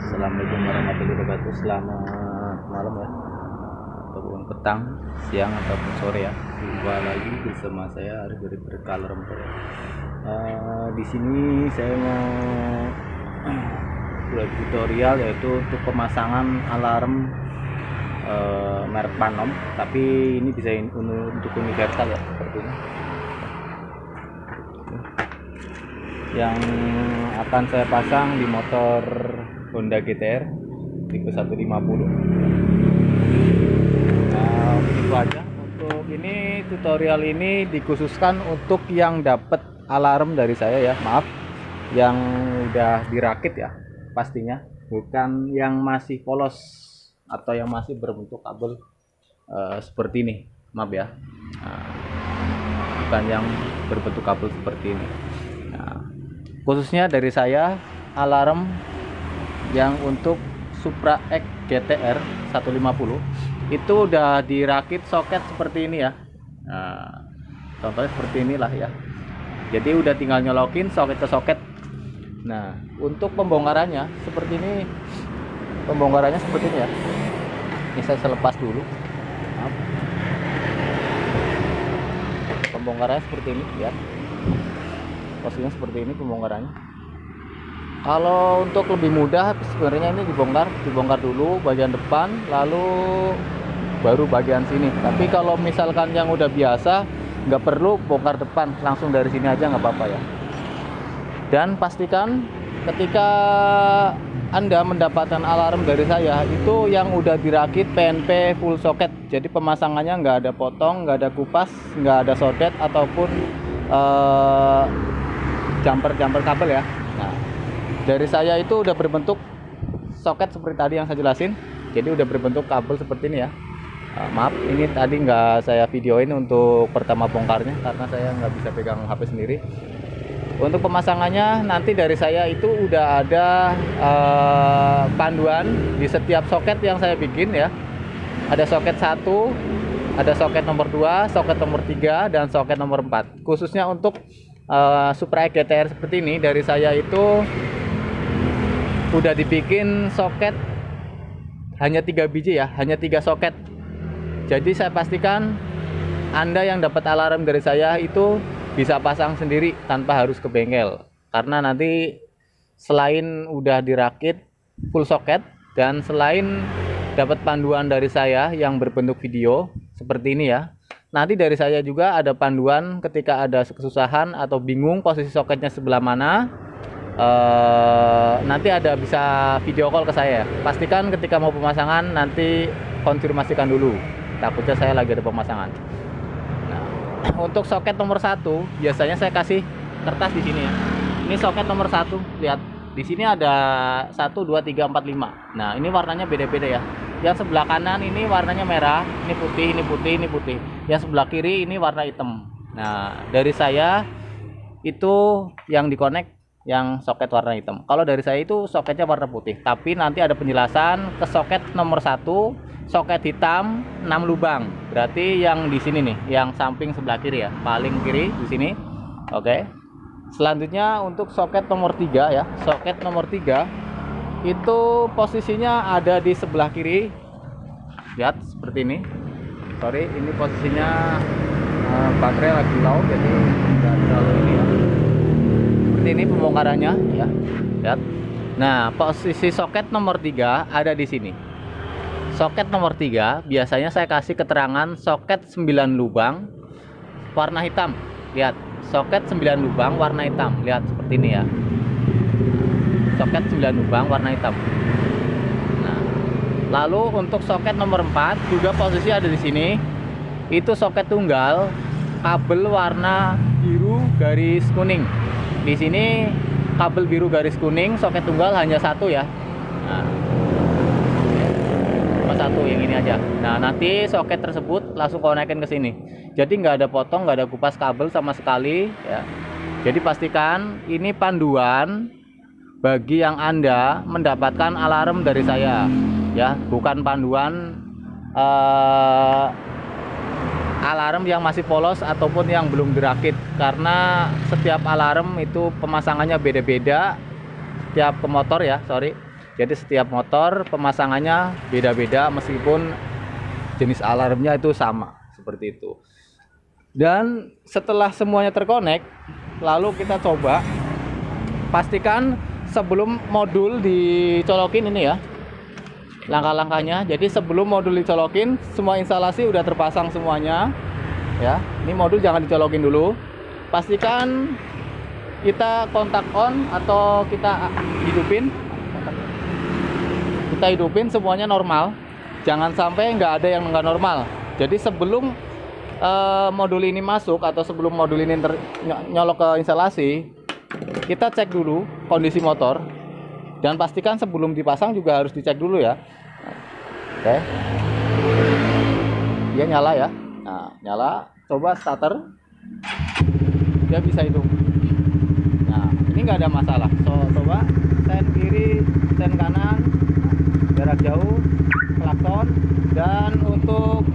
Assalamualaikum warahmatullahi wabarakatuh. Selamat malam ya, ataupun petang, siang ataupun sore ya. Jumpa lagi bersama saya Arif dari Bercolor Empor ya. Di sini saya mau buat tutorial yaitu untuk pemasangan alarm merek Panom, tapi ini bisa untuk universal ya, seperti ini. Yang akan saya pasang di motor Honda GTR tipe 150. Nah, begitu aja. Untuk ini tutorial ini dikhususkan untuk yang dapat alarm dari saya ya, maaf, yang udah dirakit ya pastinya, bukan yang masih polos atau yang masih berbentuk kabel seperti ini, maaf ya. Bukan yang berbentuk kabel seperti ini. Nah, khususnya dari saya alarm yang untuk Supra X GTR 150 itu udah dirakit soket seperti ini ya. Nah, contohnya seperti inilah ya. Jadi udah tinggal nyolokin soket ke soket. Nah, untuk pembongkarannya seperti ini. Pembongkarannya seperti ini ya. Ini saya selepas dulu. Maaf. Pembongkarannya seperti ini ya. Posisinya seperti ini pembongkarannya. Kalau untuk lebih mudah sebenarnya ini dibongkar dulu bagian depan, lalu baru bagian sini. Tapi kalau misalkan yang udah biasa, nggak perlu bongkar depan, langsung dari sini aja nggak apa-apa ya. Dan pastikan ketika Anda mendapatkan alarm dari saya itu yang udah dirakit PNP full socket. Jadi pemasangannya nggak ada potong, nggak ada kupas, nggak ada sodet ataupun jumper kabel ya. Nah, dari saya itu udah berbentuk soket seperti tadi yang saya jelasin. Jadi udah berbentuk kabel seperti ini ya. Maaf, ini tadi nggak saya videoin untuk pertama bongkarnya karena saya nggak bisa pegang HP sendiri. Untuk pemasangannya nanti dari saya itu udah ada panduan di setiap soket yang saya bikin ya. Ada soket 1, ada soket nomor 2, soket nomor 3, dan soket nomor 4. Khususnya untuk Supra X GTR seperti ini dari saya itu udah dibikin soket hanya 3 biji ya, hanya 3 soket. Jadi saya pastikan Anda yang dapat alarm dari saya itu bisa pasang sendiri tanpa harus ke bengkel. Karena nanti selain udah dirakit full soket dan selain dapat panduan dari saya yang berbentuk video seperti ini ya, nanti dari saya juga ada panduan ketika ada kesusahan atau bingung posisi soketnya sebelah mana. Nanti ada bisa video call ke saya. Pastikan ketika mau pemasangan nanti konfirmasikan dulu. Takutnya saya lagi ada pemasangan. Nah, untuk soket nomor 1 biasanya saya kasih kertas di sini ya. Ini soket nomor 1, lihat. Di sini ada 1 2 3 4 5. Nah, ini warnanya beda-beda ya. Yang sebelah kanan ini warnanya merah, ini putih, ini putih, ini putih. Yang sebelah kiri ini warna hitam. Nah, dari saya itu yang dikonek yang soket warna hitam. Kalau dari saya itu soketnya warna putih, tapi nanti ada penjelasan ke soket nomor 1, soket hitam 6 lubang. Berarti yang di sini nih, yang samping sebelah kiri ya, paling kiri di sini. Oke. Selanjutnya untuk soket nomor 3 ya. Soket nomor 3 itu posisinya ada di sebelah kiri. Lihat seperti ini. Sorry, ini posisinya baterai lagi low jadi enggak terlalu ini ya. Ini pembongkarannya ya. Lihat. Nah, posisi soket nomor 3 ada di sini. Soket nomor 3 biasanya saya kasih keterangan soket 9 lubang warna hitam. Lihat, soket 9 lubang warna hitam. Lihat seperti ini ya. Soket 9 lubang warna hitam. Nah, lalu untuk soket nomor 4 juga posisi ada di sini. Itu soket tunggal kabel warna biru garis kuning. Di sini kabel biru garis kuning, soket tunggal hanya 1 ya. Nah, cuma 1 yang ini aja. Nah, nanti soket tersebut langsung konekin ke sini. Jadi nggak ada potong, nggak ada kupas kabel sama sekali ya. Jadi pastikan ini panduan bagi yang Anda mendapatkan alarm dari saya ya, bukan panduan alarm yang masih polos ataupun yang belum dirakit, karena setiap alarm itu pemasangannya beda-beda setiap ke motor ya, sorry. Jadi setiap motor pemasangannya beda-beda meskipun jenis alarmnya itu sama seperti itu. Dan setelah semuanya terkonek, lalu kita coba pastikan sebelum modul dicolokin ini ya, langkah-langkahnya. Jadi sebelum modul dicolokin, semua instalasi udah terpasang semuanya ya. Ini modul jangan dicolokin dulu. Pastikan kita kontak on atau kita hidupin semuanya normal. Jangan sampai nggak ada yang nggak normal. Jadi sebelum modul ini masuk atau sebelum modul ini nyolok ke instalasi, kita cek dulu kondisi motor dan pastikan sebelum dipasang juga harus dicek dulu ya. Oke, dia nyala ya. Nah, nyala, coba starter, dia bisa hidup. Nah, ini nggak ada masalah. Coba sen kiri, sen kanan, jarak jauh, klakson, dan untuk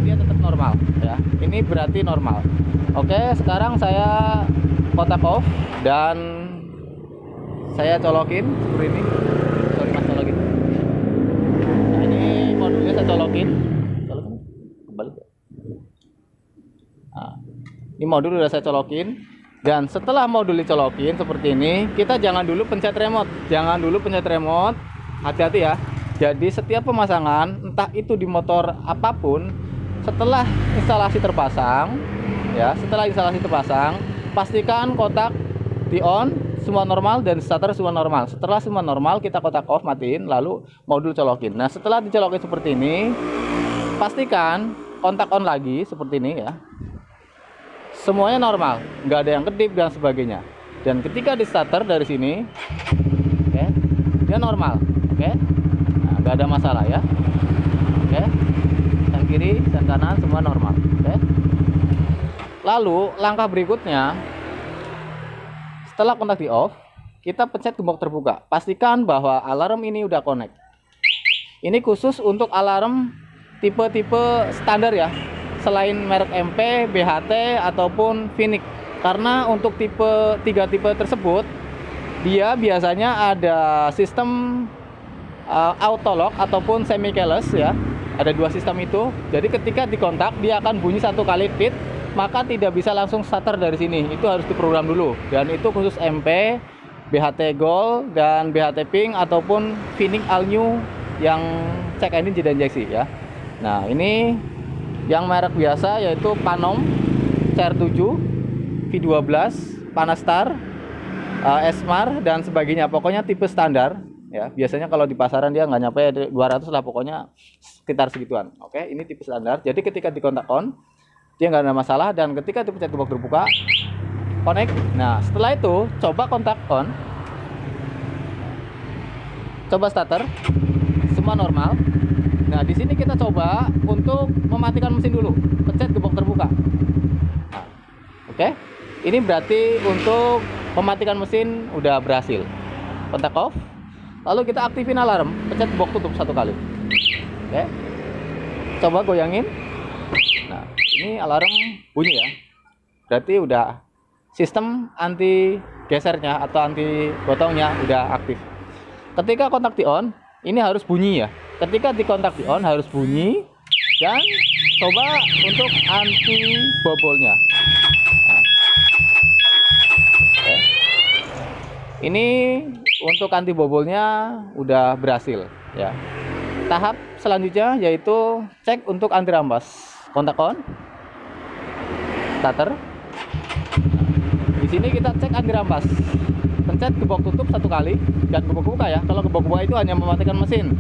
dia tetap normal ya. Ini berarti normal. Oke, sekarang saya kontak off dan saya colokin seperti ini. Sorry mas, colokin. Nah, ini modulnya saya colokin kembali. Nah, ini modul udah saya colokin. Dan setelah modul dicolokin seperti ini, kita jangan dulu pencet remote. Hati-hati ya. Jadi setiap pemasangan, entah itu di motor apapun, setelah instalasi terpasang ya, pastikan kotak di on semua normal dan starter semua normal. Setelah semua normal, kita kotak off, matiin, lalu modul colokin. Nah, setelah dicolokin seperti ini, pastikan kontak on lagi seperti ini ya. Semuanya normal, nggak ada yang kedip dan sebagainya. Dan ketika di starter dari sini, oke, dia normal, oke, nah, nggak ada masalah ya, oke, sen kiri, sen kanan semua normal, oke. Lalu langkah berikutnya, setelah kontak di off, kita pencet gembok terbuka. Pastikan bahwa alarm ini udah connect. Ini khusus untuk alarm tipe-tipe standar ya, selain merek MP, BHT ataupun Phoenix. Karena untuk tiga tipe tersebut, dia biasanya ada sistem auto lock ataupun semi keyless ya. Ada dua sistem itu. Jadi ketika dikontak dia akan bunyi satu kali pit, maka tidak bisa langsung starter dari sini. Itu harus diprogram dulu. Dan itu khusus MP, BHT Gold dan BHT Pink ataupun Phoenix All New yang cek engine dan injeksi ya. Nah, ini yang merek biasa yaitu Panom, CR7, V12, Panastar, Esmar dan sebagainya. Pokoknya tipe standar ya. Biasanya kalau di pasaran dia nggak nyampe 200 lah, pokoknya sekitar segituan. Oke, ini tipe standar. Jadi ketika dikontak on, dia nggak ada masalah, dan ketika dipencet gembok terbuka, connect. Nah, setelah itu coba kontak on, coba starter, semua normal. Nah, di sini kita coba untuk mematikan mesin dulu. Pencet gembok terbuka. Nah, oke. Ini berarti untuk mematikan mesin udah berhasil. Kontak off. Lalu kita aktifin alarm. Pencet gembok tutup satu kali. Oke. Coba goyangin. Nah, ini alarm bunyi ya. Berarti udah sistem anti gesernya atau anti gotongnya udah aktif. Ketika kontak di on, ini harus bunyi ya. Ketika dikontak di on harus bunyi, dan coba untuk anti bobolnya. Nah, okay. Ini untuk anti bobolnya udah berhasil ya. Tahap selanjutnya yaitu cek untuk anti rampas. Kontak on, starter. Di sini kita cek anti rampas. Pencet gembok tutup satu kali dan gembok buka ya. Kalau gembok buka itu hanya mematikan mesin.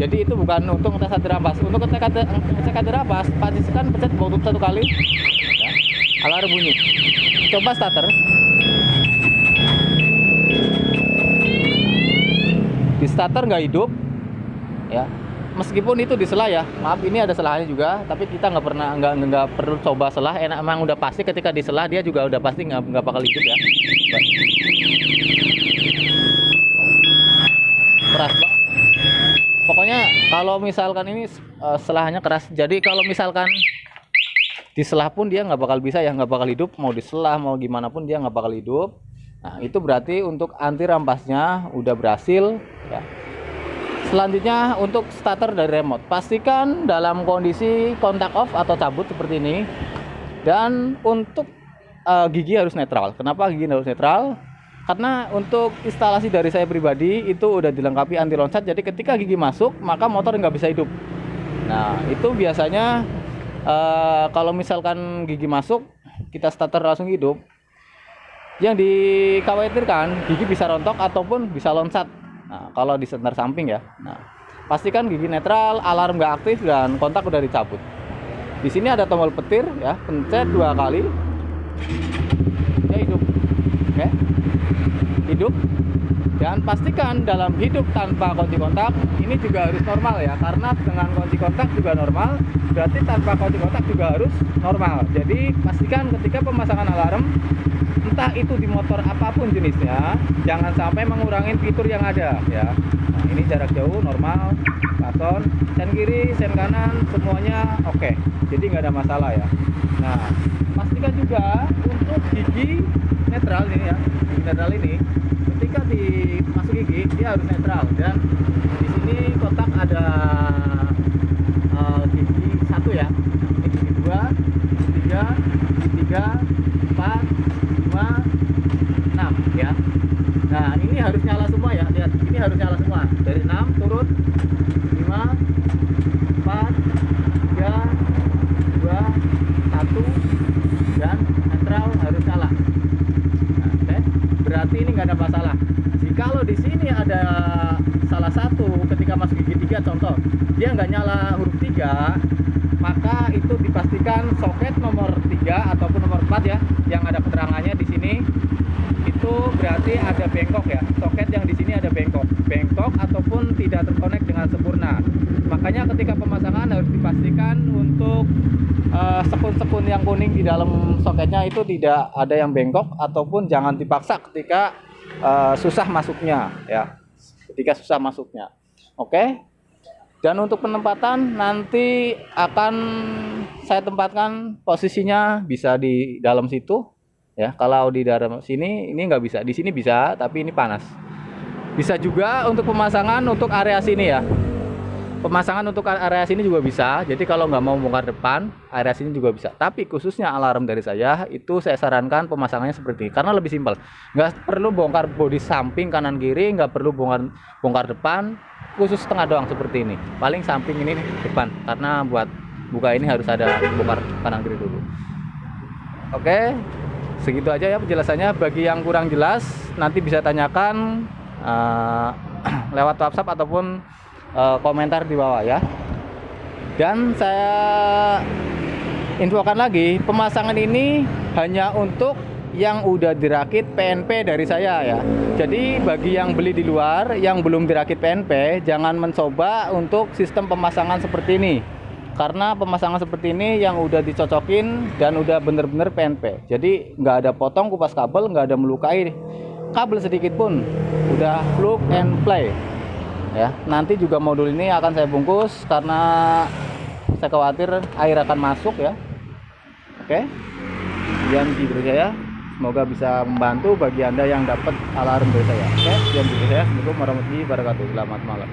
Jadi itu bukan untuk ngetes anti rampas. Untuk ngecek anti rampas, pastikan pencet gembok tutup satu kali. Ya. Alarm bunyi. Coba starter. Di starter nggak hidup, ya. Meskipun itu di selah ya. Maaf, ini ada selahnya juga. Tapi kita nggak perlu coba selah. Emang udah pasti ketika di selah dia juga udah pasti nggak bakal hidup ya. Keras banget. Pokoknya kalau misalkan ini selahnya keras, jadi kalau misalkan diselah pun dia nggak bakal bisa ya, nggak bakal hidup. Mau diselah mau gimana pun dia nggak bakal hidup. Nah, itu berarti untuk anti rampasnya udah berhasil ya. Selanjutnya untuk starter dari remote, pastikan dalam kondisi kontak off atau cabut seperti ini. Dan untuk gigi harus netral. Kenapa gigi harus netral? Karena untuk instalasi dari saya pribadi itu udah dilengkapi anti loncat. Jadi ketika gigi masuk maka motor nggak bisa hidup. Nah itu biasanya kalau misalkan gigi masuk kita starter langsung hidup, yang dikhawatirkan gigi bisa rontok ataupun bisa loncat. Nah, kalau di center samping ya. Nah, pastikan gigi netral, alarm nggak aktif dan kontak udah dicabut. Di sini ada tombol petir ya, pencet 2 kali. Dia hidup. Oke. Hidup. Dan pastikan dalam hidup tanpa kunci kontak ini juga harus normal ya, karena dengan kunci kontak juga normal, berarti tanpa kunci kontak juga harus normal. Jadi pastikan ketika pemasangan alarm, entah itu di motor apapun jenisnya, jangan sampai mengurangi fitur yang ada ya. Nah, ini jarak jauh normal, klakson, sen kiri, sen kanan semuanya oke. Jadi nggak ada masalah ya. Nah, pastikan juga untuk gigi netral ini ya, gigi netral ini ketika dimasuk gigi dia harus netral, dan di sini kotak ada gigi 1 ya, ini gigi 2, 3, gigi 3, 4, 5, 6 ya. Nah ini harus nyala semua ya, lihat ini harus nyala semua dari 6 turun 5, 4, 3, 2, 1 dan netral harus nyala. Nah, oke. Berarti ini nggak ada masalah. Jikalau di sini ada salah satu ketika masuk gigi 3 contoh dia nggak nyala huruf 3, maka itu dipastikan soket nomor 3 ataupun nomor 4 ya, yang ada keterangannya di sini itu berarti ada bengkok ya. Soket yang di sini ada bengkok ataupun tidak terkonek dengan sempurna. Makanya ketika pemasangan harus dipastikan untuk sekun-sekun yang kuning di dalam soketnya itu tidak ada yang bengkok, ataupun jangan dipaksa ketika susah masuknya ya. Ketika susah masuknya. Oke. Dan untuk penempatan nanti akan saya tempatkan posisinya bisa di dalam situ ya. Kalau di dalam sini ini nggak bisa, di sini bisa tapi ini panas. Bisa juga untuk pemasangan untuk area sini ya. Pemasangan untuk area sini juga bisa. Jadi kalau nggak mau bongkar depan, area sini juga bisa. Tapi khususnya alarm dari saya itu saya sarankan pemasangannya seperti ini karena lebih simpel. Nggak perlu bongkar bodi samping kanan kiri, nggak perlu bongkar depan. Khusus tengah doang seperti ini. Paling samping ini depan, karena buat buka ini harus ada bongkar kanan kiri dulu. Oke, segitu aja ya penjelasannya. Bagi yang kurang jelas nanti bisa tanyakan lewat WhatsApp ataupun komentar di bawah ya. Dan saya infokan lagi, pemasangan ini hanya untuk yang udah dirakit PNP dari saya ya. Jadi bagi yang beli di luar yang belum dirakit PNP, jangan mencoba untuk sistem pemasangan seperti ini. Karena pemasangan seperti ini yang udah dicocokin dan udah bener-bener PNP. Jadi nggak ada potong kupas kabel, nggak ada melukai kabel sedikit pun. Udah plug and play. Ya, nanti juga modul ini akan saya bungkus karena saya khawatir air akan masuk ya. Oke. Sekian video saya. Semoga bisa membantu bagi Anda yang dapat alarm dari saya. Oke, sekian video saya. Assalamualaikum warahmatullahi wabarakatuh. Selamat malam.